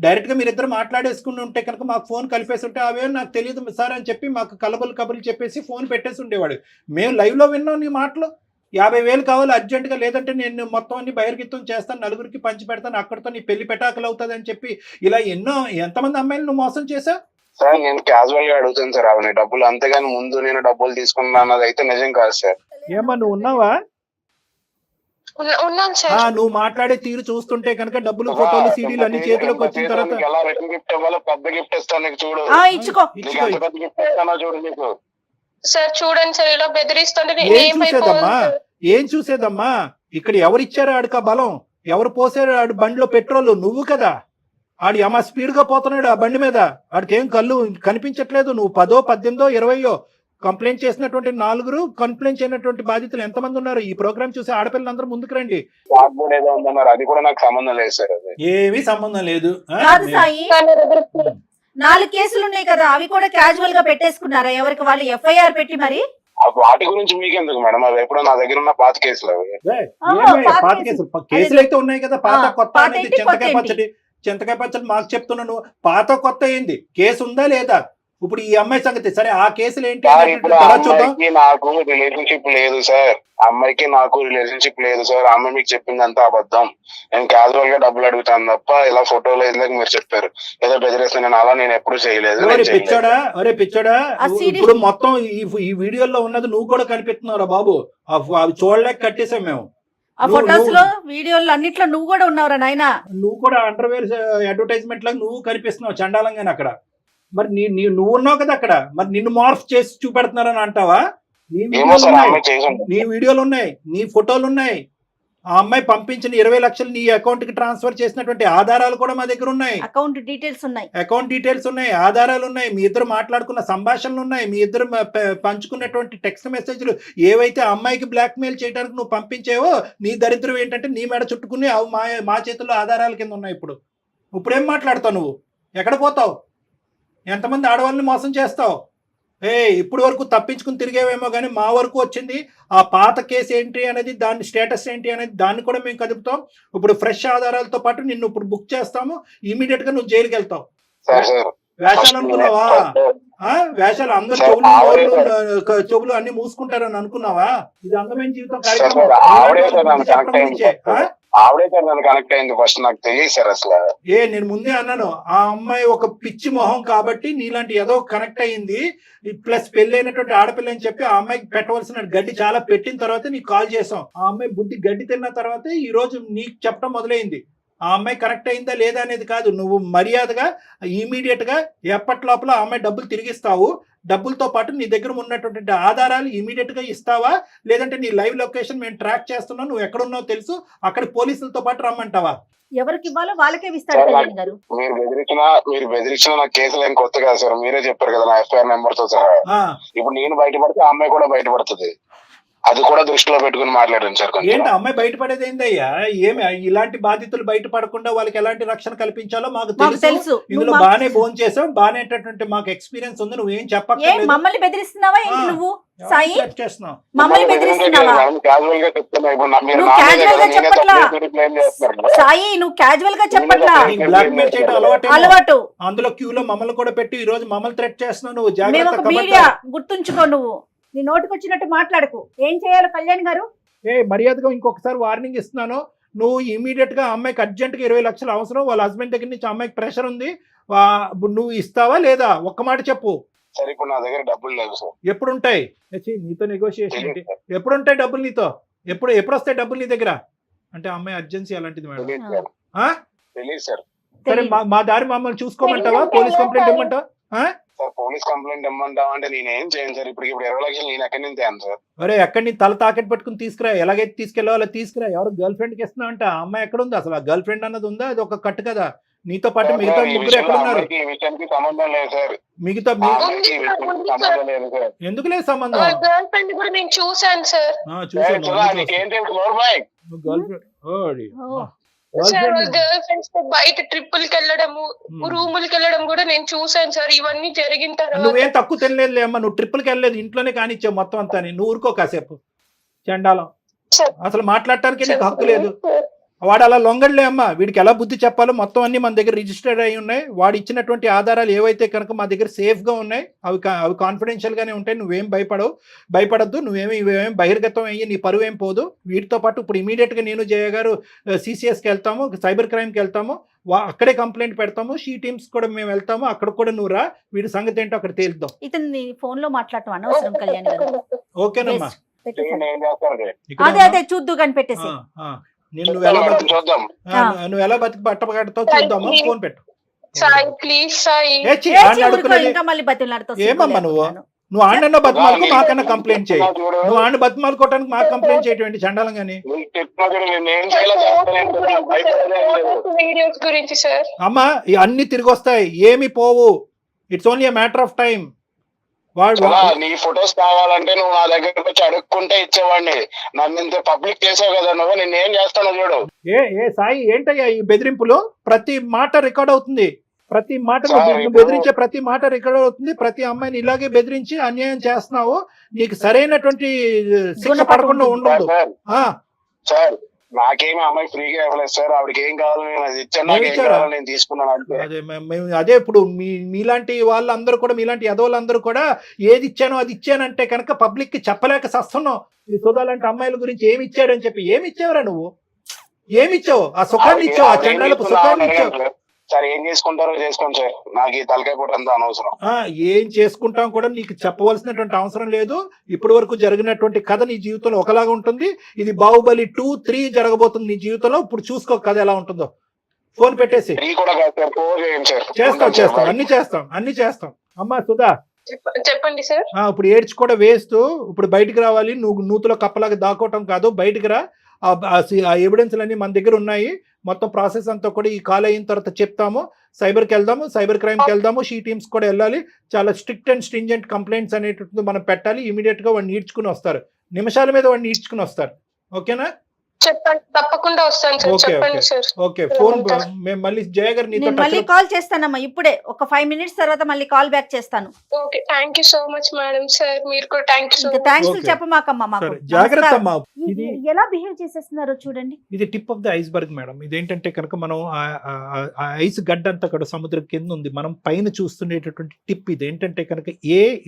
డైరెక్ట్ గా మీరిద్దరు మాట్లాడేసుకుని ఉంటే కనుక మాకు ఫోన్ కలిపేసి ఉంటే అవే నాకు తెలియదు సార్ అని చెప్పి మాకు కబుర్లు చెప్పేసి ఫోన్ పెట్టేసి ఉండేవాడు. మేము లైవ్ లో విన్నాం నీ మాటలు. 50,000 కావాలి అర్జెంటుగా, లేదంటే నేను మొత్తం అన్ని బహిర్గతం చేస్తాను, 4కి పంచి పెడతాను, అక్కడితో నీ పెళ్లి పెటాకులు అవుతుంది అని చెప్పి ఇలా ఎంతమంది అమ్మాయిలు నువ్వు మోసం చేశావు? సార్ నేను క్యాజువల్ గా అడుగుతాను సార్ అవన్నీ డబ్బులు, అంతేగాని ముందు నేను డబ్బులు తీసుకున్నా అన్నది అయితే నిజం కాదు సార్. ఏమా నువ్వు ఉన్నావా? ఉన్నాను సార్. నువ్వు మాట్లాడే తీరు చూస్తుంటే కనుక డబ్బులు ఫోటోలు సీడీలు అన్ని చేతిలోకి వచ్చిన తర్వాత ఎలా రిటర్న్ గిఫ్ట్ ఇవ్వాలో పెద్ద గిఫ్ట్ ఇస్తాను నీకు, చూడు. ఇచ్చుకో. నీకు ఎంత పెద్ద గిఫ్ట్ ఇస్తానో చూడు నీకు. సార్ చూడండి సార్ ఇలా బెదిరిస్తుంటే ఏం చూసేదమ్మా? ఇక్కడ ఎవరిచ్చారో ఆడికి ఆ బలం, ఎవరు పోసారు ఆడు బండిలో పెట్రోల్? నువ్వు కదా. ఆడు ఏమా స్పీడ్ గా పోతున్నాడు ఆ బండి మీద, ఆడికి ఏం కళ్ళు కనిపించట్లేదు. నువ్వు 10, 18, 20 కంప్లైంట్ చేసినటువంటి 4 కంప్లైంట్ చేయనటువంటి బాధితులు ఎంతమంది ఉన్నారు? ఈ ప్రోగ్రామ్ చూసి ఆడపిల్లలందరూ ముందుకు రండి. అది కూడా నాకు సంబంధం లేదు సార్. అది ఏమీ సంబంధం లేదు. 4 కేసులు ఉన్నాయి కదా, అవి కూడా క్యాజువల్ గా పెట్టేసుకున్నారా ఎవరికి వాళ్ళు ఎఫ్ఐఆర్ పెట్టి? మరి వాటి గురించి మీకెందుకు మేడం? అవి ఎప్పుడో నా దగ్గర ఉన్న పాత కేసులు అవి. పాత కేసులు అయితే ఉన్నాయి కదా. పాత కొత్త అనేది చింతకాయ పచ్చడి మాకు చెప్తున్నాను. పాత కొత్త ఏంది? కేసు ఉందా లేదా? ఇప్పుడు ఈ అమ్మాయి సంగతి సరే, ఆ కేసులు ఏంటి? నాకు రిలేషన్షిప్ లేదు సార్. అమ్మాయికి నాకు రిలేషన్షిప్ లేదు సార్. అమ్మాయి మీకు చెప్పింది అంతా అబద్ధం. నేను క్యాజువల్ గా డబ్బులు అడుగుతాను తప్ప ఇలా ఫోటోలు ఎందుకు మీరు చెప్పారు ఏదో బెదిరేస్తాను, నేను అలా నేను ఎప్పుడు చేయలేదు. పిచ్చోడా, ఇప్పుడు మొత్తం ఈ వీడియోలో ఉన్నది నువ్వు కూడా కనిపిస్తున్నావురా బాబు. అవి చూడలేక కట్టేసాం మేము. ఆ ఫోటోస్ లో వీడియోలు అన్నిట్లో నువ్వు కూడా ఉన్నావురా నాయనా. నువ్వు కూడా అండర్వేర్ అడ్వర్టైజ్మెంట్ లాగా నువ్వు కనిపిస్తున్నావు చండాలంగానే అక్కడ. మరి నువ్వు ఉన్నావు కదా అక్కడ, మరి నిన్ను మార్ఫ్ చేసి చూపెడుతున్నారని అంటావా? నీ వీడియోలు ఉన్నాయి, నీ ఫోటోలు ఉన్నాయి. ఆ అమ్మాయి పంపించిన 20 లక్షలు నీ అకౌంట్ కి ట్రాన్స్ఫర్ చేసినటువంటి ఆధారాలు కూడా మా దగ్గర ఉన్నాయి. అకౌంట్ డీటెయిల్స్ ఉన్నాయి, ఆధారాలు ఉన్నాయి. మీ ఇద్దరు మాట్లాడుకున్న సంభాషణలు ఉన్నాయి, మీ ఇద్దరు పంచుకున్నటువంటి టెక్స్ట్ మెసేజ్లు ఏవైతే అమ్మాయికి బ్లాక్ మెయిల్ చేయడానికి నువ్వు పంపించేవో, నీ దరిద్రం ఏంటంటే నీ మెడ చుట్టుకుని అవి మా చేతుల్లో ఆధారాల కింద ఉన్నాయి. ఇప్పుడేం మాట్లాడతావు నువ్వు? ఎక్కడ పోతావు? ఎంతమంది ఆడవాళ్ళని మోసం చేస్తావు? ఇప్పటి వరకు తప్పించుకుని తిరిగేవేమో కానీ మా వరకు వచ్చింది ఆ పాత కేసు ఏంటి అనేది, దాని స్టేటస్ ఏంటి అనేది దాన్ని కూడా మేము కదుపుతాం. ఇప్పుడు ఫ్రెష్ ఆధారాలతో పాటు నిన్ను ఇప్పుడు బుక్ చేస్తాము. ఇమీడియట్ గా నువ్వు జైలుకి వెళ్తావు. వేషాలు అనుకున్నావా? వేషాలు అందరు చెవులు నోళ్ళు, చెవులు అన్ని మూసుకుంటారని అనుకున్నావా? ఇది అందమైన జీవితం కార్యక్రమం. ఆవిడే సార్ నన్ను కనెక్ట్ అయింది ఫస్ట్, నాకు తెలియదు సార్ అసలు. నేను ముందే అన్నాను, ఆ అమ్మాయి ఒక పిచ్చి మొహం కాబట్టి నీలాంటి ఏదో కనెక్ట్ అయ్యింది, ప్లస్ పెళ్ళైనటువంటి ఆడపిల్ల అని చెప్పి ఆ అమ్మాయికి పెట్టవలసిన గడ్డి చాలా పెట్టిన తర్వాత నీకు కాల్ చేసాం. ఆ అమ్మాయి బుద్ధి గడ్డి తిన్న తర్వాత ఈ రోజు నీకు చెప్పడం మొదలైంది. ఆ అమ్మాయి కరెక్ట్ అయిందా లేదా అనేది కాదు, నువ్వు మర్యాదగా ఇమీడియట్ గా ఎప్పటి లోపల ఆ అమ్మాయి డబ్బులు తిరిగిస్తావు, డబ్బులతో పాటు నీ దగ్గర ఉన్నటువంటి ఆధారాలు ఇమీడియట్ గా ఇస్తావా, లేదంటే నీ లైవ్ లొకేషన్ మేము ట్రాక్ చేస్తున్నావు, నువ్వు ఎక్కడున్నావు తెలుసు, అక్కడ పోలీసులతో పాటు రమ్మంటావా? ఎవరికి ఇవ్వాలో వాళ్ళకే ఇస్తాడు కళ్యాణ్ గారు. మీరు బెదిరించిన నా కేసులు ఏం కొత్త కాదు సార్, మీరే చెప్పారు కదా నా ఎఫ్ఐఆర్ నెంబర్ తో సహా. ఇప్పుడు నేను బయటపడితే ఆ అమ్మాయి కూడా బయటపడుతుంది, అది కూడా దృష్టిలో పెట్టుకుని మాట్లాడండి సార్. ఏంటి అమ్మాయి బయటపడేది ఏందయ్యా? ఏమి ఇలాంటి బాధితులు బయటపడకుండా వాళ్ళకి ఎలాంటి రక్షణ కల్పించాలో మాకు తెలుసు. ఇందులో బానే ఫోన్ చేసావు, బానేటటువంటి మాకు ఎక్స్పీరియన్స్ ఉంది, నువ్వేం చెప్పక్కర్లేదు. మమ్మల్ని బెదిరిస్తున్నావా ఏంటి నువ్వు సాయి? చేస్తున్నావు మమ్మల్ని బెదిరిస్తున్నావా? సాయి నువ్వు క్యాజువల్ గా చెప్పట్లా, బ్లాక్ మెయిల్ చేయడం అలవాటు. అందులో క్యూలో మమ్మల్ని కూడా పెట్టి ఈ రోజు మమ్మల్ని థ్రెట్ చేస్తున్నావు. నువ్వు మేము ఒక మీడియా, గుర్తుంచుకో, నువ్వు నీ నోటికి వచ్చినట్టు మాట్లాడకు. ఏం చేయాలి కళ్యాణ్ గారు? మర్యాదగా ఇంకొకసారి వార్నింగ్ ఇస్తున్నాను, నువ్వు ఇమీడియట్ గా అమ్మాయికి అర్జెంట్ గా 20 లక్షలు అవసరం, వాళ్ళ హస్బెండ్ దగ్గర నుంచి అమ్మాయికి ప్రెషర్ ఉంది, నువ్వు ఇస్తావా లేదా? ఒక్క మాట చెప్పు. సరే ఇప్పుడు నా దగ్గర డబ్బులు లేవు సార్. ఎప్పుడు ఉంటాయి నీతో నెగోషియేషన్ ఏంటి? ఎప్పుడు ఉంటాయి డబ్బులు నీతో? ఎప్పుడు వస్తాయి డబ్బులు నీ దగ్గర? అంటే అమ్మాయి అర్జెన్సీ అలాంటిది మేడం. తెలియదు సార్. సరే మా దారి మమ్మల్ని చూసుకోమంటావా? పోలీస్ కంప్లైంట్ ఇవ్వమంటావా? సార్ పోలీస్ కంప్లైంట్ ఇమ్మంటావా అంటే నేనేం చేయను సార్. ఇప్పుడు 20 లక్షలు నేను ఎక్కడి నుంచి తేను సార్? అరే ఎక్కడి నుంచి తల తాకెట్ పట్టుకుని తీసుకురా, ఎలాగైతే తీసుకెళ్ళాలో అలా తీసుకురా. ఎవరు గర్ల్ ఫ్రెండ్ కి ఇస్తున్నావు అంటే ఆ అమ్మాయి ఎక్కడ ఉంది అసలు? ఆ గర్ల్ ఫ్రెండ్ అన్నది ఉందా? అది ఒక కట్టు కదా. నీతో పాటు మిగతా ముగ్గురు ఎక్కడ ఉన్నారు? ఈ విషయానికి సంబంధం లేదు సార్. మిగతా సంబంధం లేదు సార్. ఎందుకు లేదు సంబంధం? గర్ల్ ఫ్రెండ్ కూడా నేను చూసాను సార్. గర్ల్ ఫ్రెండ్స్ తో బయట ట్రిప్పులకి వెళ్ళడము, రూములకి వెళ్ళడం కూడా నేను చూసాను సార్. ఇవన్నీ జరిగిన తర్వాత నువ్వేం తక్కువ తినలేదు అమ్మా, నువ్వు ట్రిప్పులకి వెళ్ళలేదు, ఇంట్లోనే కానిచ్చావు మొత్తం అంతా. నువ్వు ఊరుకో కాసేపు. చండాలం, అసలు మాట్లాడటానికి నీకు హక్కు లేదు. వాడు అలా లొంగడలే అమ్మా, వీడికి ఎలా బుద్ధి చెప్పాలో మొత్తం అన్ని మన దగ్గర రిజిస్టర్డ్ అయి ఉన్నాయి. వాడు ఇచ్చినటువంటి ఆధారాలు ఏవైతే కనుక మా దగ్గర సేఫ్ గా ఉన్నాయి, అవి కాన్ఫిడెన్షియల్ గానే ఉంటాయి. నువ్వేం భయపడద్దు, ఇవేం బహిర్గతం అయ్యి నీ పరువు ఏం పోదు. వీటితో పాటు ఇప్పుడు ఇమీడియట్ గా నేను జయ గారు CCS కి వెళ్తాము, సైబర్ క్రైమ్ కి వెళ్తాము, అక్కడే కంప్లైంట్ పెడతాము. షీ టీమ్స్ కూడా మేము వెళ్తాము, అక్కడ కూడా నువ్వు రా, వీడి సంగతి ఏంటో అక్కడ తేలుద్దాం. ఇతను ఫోన్ లో మాట్లాడటం అనవసరం కళ్యాణ్ గారు. ఓకేనమ్మా, అదే చూద్దు కానీ పెట్టేసి. నువ్వు ఎలా బతికి పట్టబడతావు చూద్దామా? ఫోన్ పెట్టు. ఏమమ్మా నువ్వు ఆడన్నా బతిమాలకు మాకన్నా కంప్లైంట్ చేయి. నువ్వు ఆడిని బతిమాలుకోవడానికి మాకు కంప్లైంట్ చేయటువంటి చండాలం గానీ. అమ్మా అన్ని తిరిగి వస్తాయి, ఏమి పోవు. It's only matter of time. నీ ఫొటోస్ కావాలంటే నువ్వు నా దగ్గరకు వచ్చి అడుక్కుంటే ఇచ్చేవాడిని. నన్ను ఇంత పబ్లిక్ చేసావు కదా నువ్వు, నేను ఏం చేస్తాను చూడు. సాయి ఏంటయ్యా ఈ బెదిరింపులు? ప్రతి మాట రికార్డ్ అవుతుంది, ప్రతి మాట బెదిరించే ప్రతి మాట రికార్డ్ అవుతుంది. ప్రతి అమ్మాయిని ఇలాగే బెదిరించి అన్యాయం చేస్తున్నావు. నీకు సరైనటువంటి శిక్ష పడకుండా ఉండదు సార్. నాకేమి అమ్మాయి ఫ్రీగా ఇవ్వలేదు సార్, ఆవిడకి ఏం కావాలి నేను అది ఇచ్చాను, నేను తీసుకున్నాను. అదే ఇప్పుడు మీలాంటి వాళ్ళందరూ కూడా, మీలాంటి యదవులందరూ కూడా ఏది ఇచ్చానో అది ఇచ్చానంటే కనుక పబ్లిక్ కి చెప్పలేక సస్తున్నావు. ఈ సుధాలాంటి అమ్మాయిల గురించి ఏమి ఇచ్చాడు అని చెప్పి. ఏమి ఇచ్చావురా నువ్వు? ఏమిచ్చావు? ఆ సుఖాన్ని ఇచ్చావు, ఆ చండాలపు సుఖాన్ని ఇచ్చావు. సార్ ఏం చేసుకుంటారో చేసుకోండి సార్, నాకు ఈ తలకాయ కూడా అంత అనవసరం. ఏం చేసుకుంటాం కూడా నీకు చెప్పవలసినటువంటి అవసరం లేదు. ఇప్పటి వరకు జరిగినటువంటి కథ నీ జీవితంలో ఒకలాగా ఉంటుంది. ఇది బాహుబలి 2, 3 జరగబోతుంది నీ జీవితంలో. ఇప్పుడు చూసుకో కథ ఎలా ఉంటుందో. ఫోన్ పెట్టేసి. చేస్తాం అన్ని చేస్తాం. అమ్మా సుధా చెప్పండి సార్. ఇప్పుడు ఏడ్చి కూడా వేస్తూ ఇప్పుడు బయటికి రావాలి. నువ్వు నూతులో కప్పలాగా దాక్కోవటం కాదు, బయటికి రా. ఆ ఎవిడెన్స్లు అన్ని మన దగ్గర ఉన్నాయి. మొత్తం ప్రాసెస్ అంతా కూడా ఈ కాల్ అయిన తర్వాత చెప్తాము. సైబర్కి వెళ్దాము, సైబర్ క్రైమ్కి వెళ్దాము, షీ టీమ్స్ కూడా వెళ్ళాలి. చాలా స్ట్రిక్ట్ అండ్ స్ట్రింజెంట్ కంప్లైంట్స్ అనేటువంటిది మనం పెట్టాలి. ఇమీడియట్ గా వాడిని ఈడ్చుకుని వస్తారు, నిమిషాల మీద వాడిని ఈడ్చుకుని వస్తారు. ఓకేనా? చెప్పండి, తప్పకుండా వస్తాను సార్. చెప్పండి సార్. ఓకే, ఫోన్ మేము మళ్ళీ జయ గారు నీతో మళ్ళీ కాల్ చేస్తానమ్మా. ఇప్పుడే ఒక 5 minutes తర్వాత మళ్ళీ కాల్ బ్యాక్ చేస్తాను. Okay, thank you so much madam. Sir మీరు కూడా థ్యాంక్స్ చెప్పమాకమ్మా మాకు. జాగ్రత్త అమ్మా. ఇది ఎలా బిహేవ్ చేసేస్తున్నారో చూడండి. ఇది tip of the iceberg madam. ఇదేంటంటే కనుక మనం ఆ ఐస్ గడ్డ అంతా కూడా సముద్రం కింద ఉంది, మనం పైన చూస్తుండేటటువంటి టిప్ ఇది. ఏంటంటే కనుక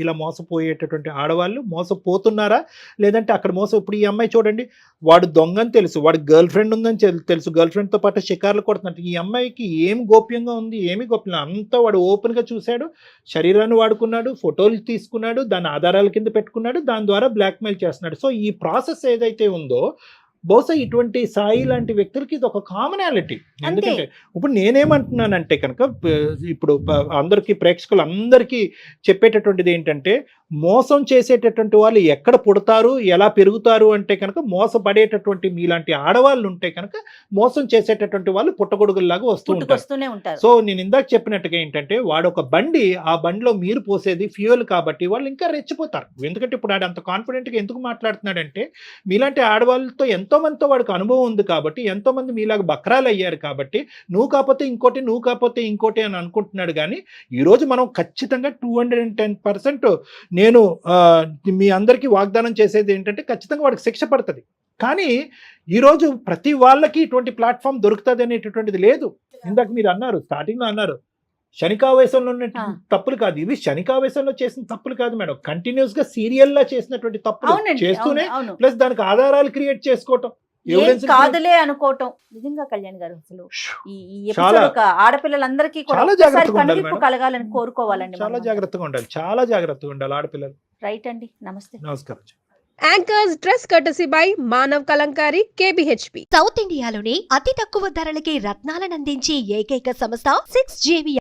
ఇలా మోసపోయేటటువంటి ఆడవాళ్ళు మోసపోతున్నారా లేదంటే అక్కడ ఇప్పుడు ఈ అమ్మాయి చూడండి, వాడు దొంగని తెలుసు, వాడు గర్ల్ ఫ్రెండ్ ఉందని తెలుసు, గర్ల్ ఫ్రెండ్ తో పాటు షికార్లు కొడుతున్నట్టు. ఈ అమ్మాయికి ఏం గోప్యంగా ఉంది, ఏమి గోప్యం అంతా వాడు ఓపెన్ గా చూశాడు, శరీరాన్ని వాడుకున్నాడు, ఫోటోలు తీసుకున్నాడు, దాని ఆధారాల కింద పెట్టుకున్నాడు, దాని ద్వారా బ్లాక్మెయిల్ చేస్తున్నాడు. సో ఈ ప్రాసెస్ ఏదైతే ఉందో బహుశా ఇటువంటి సాయి లాంటి వ్యక్తులకి ఇది ఒక కామనాలిటీ. ఎందుకంటే ఇప్పుడు నేనేమంటున్నానంటే కనుక ఇప్పుడు అందరికీ ప్రేక్షకులు అందరికీ చెప్పేటటువంటిది ఏంటంటే, మోసం చేసేటటువంటి వాళ్ళు ఎక్కడ పుడతారు ఎలా పెరుగుతారు అంటే కనుక మోసపడేటటువంటి మీలాంటి ఆడవాళ్ళు ఉంటే కనుక మోసం చేసేటటువంటి వాళ్ళు పుట్టగొడుగుల్లాగా వస్తూనే ఉంటారు. సో నేను ఇందాక చెప్పినట్టుగా ఏంటంటే, వాడు ఒక బండి, ఆ బండిలో మీరు పోసేది ఫ్యూయల్ కాబట్టి వాళ్ళు ఇంకా రెచ్చిపోతారు. ఎందుకంటే ఇప్పుడు వాడు అంత కాన్ఫిడెంట్గా ఎందుకు మాట్లాడుతున్నాడంటే, మీలాంటి ఆడవాళ్ళతో ఎంతో మందితో వాడికి అనుభవం ఉంది కాబట్టి, ఎంతో మంది మీలాగా బక్రాలు అయ్యారు కాబట్టి, నువ్వు కాకపోతే ఇంకోటి, నువ్వు కాకపోతే ఇంకోటి అని అనుకుంటున్నాడు. కానీ ఈరోజు మనం ఖచ్చితంగా 210% నేను మీ అందరికీ వాగ్దానం చేసేది ఏంటంటే, ఖచ్చితంగా వాడికి శిక్ష పడుతుంది. కానీ ఈరోజు ప్రతి వాళ్ళకి ఇటువంటి ప్లాట్ఫామ్ దొరుకుతుంది అనేటటువంటిది లేదు. ఇందాక మీరు అన్నారు, స్టార్టింగ్ లో అన్నారు శనికావేశంలో ఉన్న తప్పులు కాదు ఇవి, శనికావేశంలో చేసిన తప్పులు కాదు మేడం, కంటిన్యూస్ గా సీరియల్ లా చేసినటువంటి తప్పులు చేస్తూనే ప్లస్ దానికి ఆధారాలు క్రియేట్ చేసుకోవటం, కాదులే అనుకోవటం. నిజంగా కళ్యాణ్ గారు అసలు ఈ ఎపిసోడ్ ఒక ఆడపిల్లలందరికీ కూడా కలగాలని కోరుకోవాలండి. చాలా జాగ్రత్తగా ఉండాలి, చాలా జాగ్రత్తగా ఉండాలి ఆడపిల్లలు. రైట్ అండి, నమస్తే. నమస్కారం. Anchors dress courtesy by Manav Kalamkari KBHP. South ఇండియాలోనే అతి తక్కువ ధరలకి రత్నాలను అందించే ఏకైక సంస్థ 6JV.